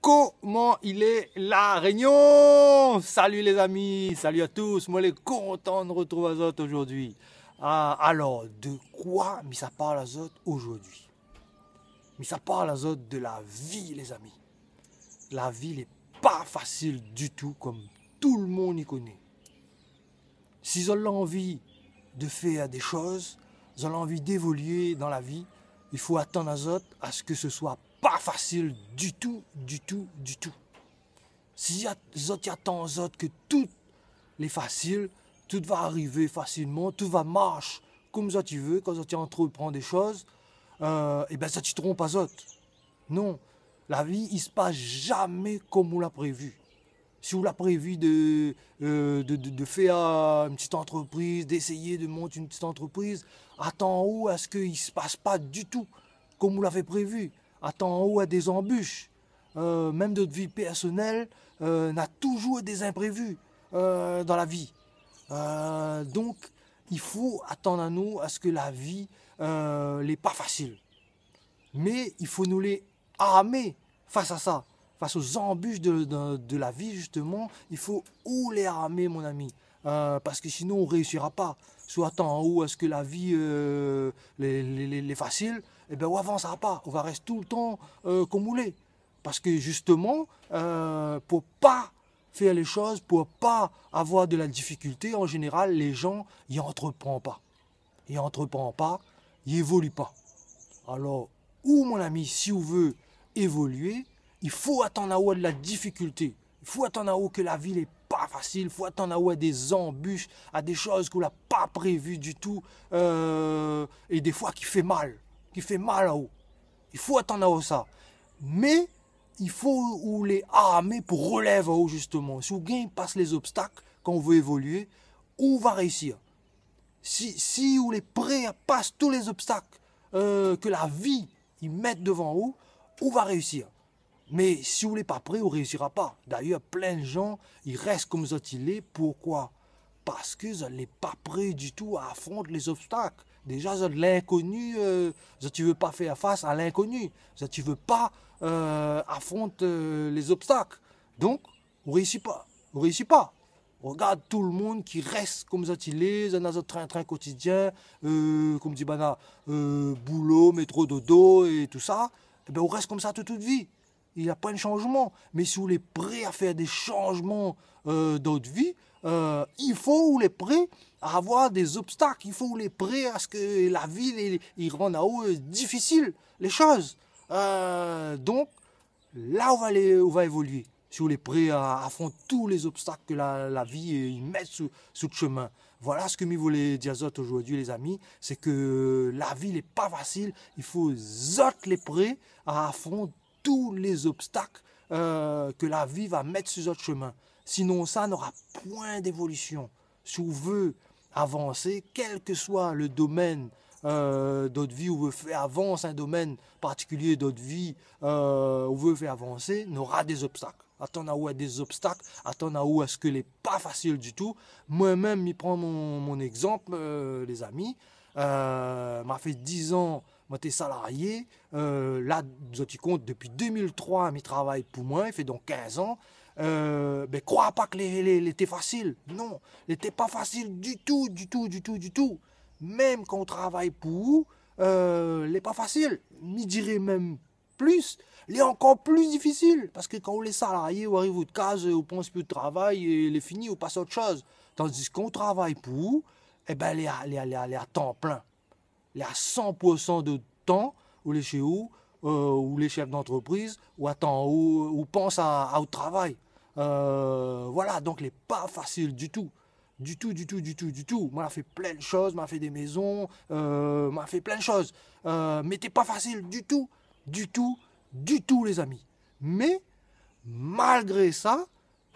Comment il est la Réunion? Salut les amis, salut à tous. Moi, je suis content de retrouver Azot aujourd'hui. Alors, de quoi ça parle Azot aujourd'hui? Ça parle Azot de la vie, les amis. La vie n'est pas facile du tout, comme tout le monde y connaît. Si vous avez envie de faire des choses, vous avez envie d'évoluer dans la vie, il faut attendre Azot à ce que ce soit pas facile du tout, du tout, du tout. Si vous attendez Azot que tout est facile, tout va arriver facilement, tout va marcher comme ça tu veux, quand vous entreprend des choses, et bien ça tu te trompes Azot. Non, la vie, il ne se passe jamais comme on l'a prévu. Si vous l'avez prévu de faire une petite entreprise, d'essayer de monter une petite entreprise, attends en haut à ce qu'il ne se passe pas du tout comme vous l'avez prévu. Attends en haut à des embûches. Même notre vie personnelle n'a toujours des imprévus dans la vie. Donc, il faut attendre à nous à ce que la vie n'est pas facile. Mais il faut nous les armer face à ça. Face aux embûches de la vie, justement, il faut ou les armer, mon ami. Parce que sinon, on ne réussira pas. Soit attend en haut à ce que la vie les facile, et bien on n'avancera pas. On va rester tout le temps comme on l'est. Parce que justement, pour pas faire les choses, pour pas avoir de la difficulté, en général, les gens n'y entreprennent pas. Ils n'entreprennent pas, ils n'évoluent pas. Alors, ou mon ami, si on veut évoluer, il faut attendre à haut de la difficulté. Il faut attendre à haut que la vie n'est pas facile. Il faut attendre à haut à des embûches, à des choses qu'on n'a pas prévues du tout. Et des fois qui fait mal. Qui fait mal à haut. Il faut attendre à haut ça. Mais il faut ou les armer pour relever à haut justement. Si on gagne, passe les obstacles quand on veut évoluer, on va réussir. Si on est prêt à passer tous les obstacles que la vie ils mettent devant vous, on va réussir. Mais si vous n'êtes pas prêt, on ne réussira pas. D'ailleurs, plein de gens, ils restent comme ça il est. Pourquoi? Parce que vous n'êtes pas prêt du tout à affronter les obstacles. Déjà, vous êtes l'inconnu, tu ne veux pas faire face à l'inconnu. Tu ne veux pas affronter les obstacles. Donc, on ne réussit pas. On ne réussit pas. Regarde tout le monde qui reste comme ça il est, dans notre train quotidien, comme dit Bana, boulot, métro, dodo et tout ça. Et ben on reste comme ça toute vie. Il n'y a pas de changement. Mais si vous êtes prêt à faire des changements dans votre vie, il faut vous les prêt à avoir des obstacles. Il faut vous les prêt à ce que la vie il rende à haut difficile les choses. Donc là on va évoluer. Si vous êtes prêt à affronter tous les obstacles que la vie met sous le chemin. Voilà ce que je voulais dire aujourd'hui, les amis. C'est que la vie n'est pas facile. Il faut les prêts à affronter tous les obstacles que la vie va mettre sur votre chemin. Sinon, ça n'aura point d'évolution. Si vous voulez avancer, quel que soit le domaine d'autre vie, où veut faire avancer un domaine particulier d'autre vie, où veut faire avancer, n'aura des obstacles. Attendre à où des obstacles, attendre à où est-ce que n'est pas facile du tout. Moi-même, je prends mon exemple, les amis. M'a fait 10 ans, moi j'étais salarié. Là, je compte depuis 2003, je travaille pour moi, il fait donc 15 ans. Mais crois pas que l'été facile. Non, l'été pas facile du tout, du tout, du tout, du tout. Même quand on travaille pour vous, n'est pas facile. Je dirais même plus, il est encore plus difficile. Parce que quand on est salarié, on arrive au case, on pense plus de travail, et il est fini, on passe à autre chose. Tandis qu'on travaille pour vous, eh ben, il est à temps plein. Il est à 100% de temps, où les chez vous, ou les chefs d'entreprise, ou pense au travail. Voilà, donc il n'est pas facile du tout. Du tout, du tout, du tout, du tout. Moi, j'ai fait plein de choses, m'a fait des maisons, m'a fait plein de choses. Mais c'est pas facile du tout, du tout, du tout, les amis. Mais, malgré ça,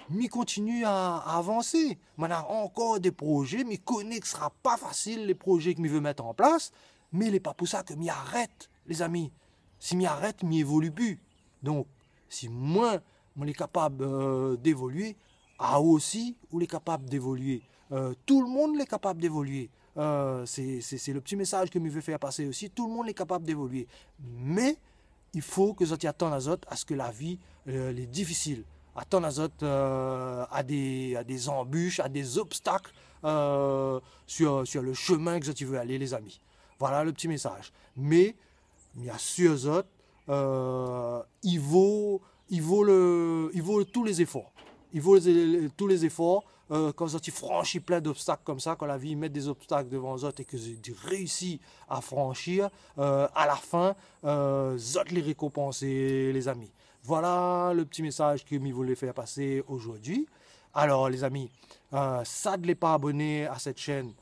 je continue à avancer. Maintenant, encore des projets, mais je connais que ce ne sera pas facile, les projets que je veux mettre en place. Mais il n'est pas pour ça que je m'arrête, les amis. Si je m'arrête, je n'évolue plus. Donc, si moi, on est capable d'évoluer, aussi, on est capable d'évoluer. Tout le monde est capable d'évoluer. C'est le petit message que je veux faire passer aussi. Tout le monde est capable d'évoluer. Mais il faut que vous attendez à ce que la vie est difficile. Attendre à des embûches, à des obstacles sur le chemin que tu veux aller, les amis. Voilà le petit message. Mais, bien sûr, il vaut tous les efforts. Il vaut tous les efforts quand tu franchis plein d'obstacles comme ça, quand la vie met des obstacles devant vous et que tu réussis à franchir, à la fin, les récompenser, les amis. Voilà le petit message que je voulais faire passer aujourd'hui. Alors les amis, ça ne l'est pas abonné à cette chaîne,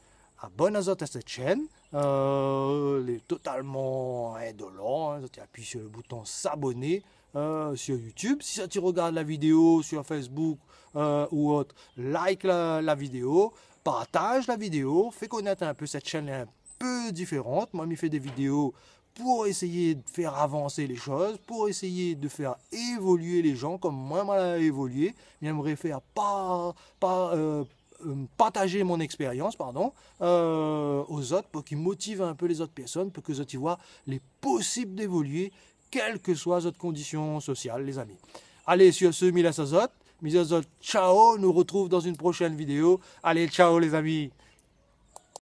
abonnez-vous à cette chaîne. Elle est totalement indolent. Hein, tu appuies sur le bouton s'abonner sur YouTube. Si tu regardes la vidéo sur Facebook ou autre, like la vidéo, partage la vidéo, fais connaître un peu cette chaîne est un peu différente. Moi, je fais des vidéos pour essayer de faire avancer les choses, pour essayer de faire évoluer les gens comme moi m'a évolué. J'aimerais faire partager mon expérience aux autres pour qu'ils motivent un peu les autres personnes, pour que les autres voient les possibles d'évoluer, quelles que soient les autres conditions sociales, les amis. Allez, sur ce, mis à ciao, nous retrouve dans une prochaine vidéo. Allez, ciao les amis.